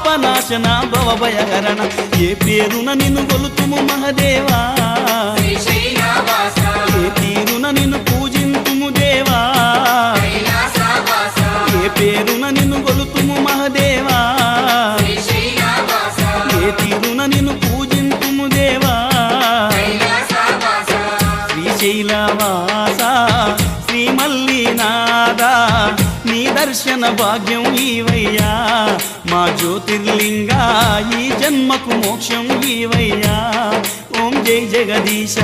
పాపనాశన భవభయహరణ ఏ పేరున నిన్ను గొలుతుము మహదేవా ఏ తీరున నిన్ను పూజింతుము దేవా ఏ పేరున నిన్ను గొలుతుము మహదేవా ఏ తీరున నిన్ను పూజింతుము దేవా శ్రీశైలవాస శ్రీ మల్లినాథ నీ దర్శన భాగ్యం ఈవయ్యా మా జ్యోతిర్లింగా ఈ జన్మకు మోక్షం ఈవయ్యా ఓం జై జగదీశ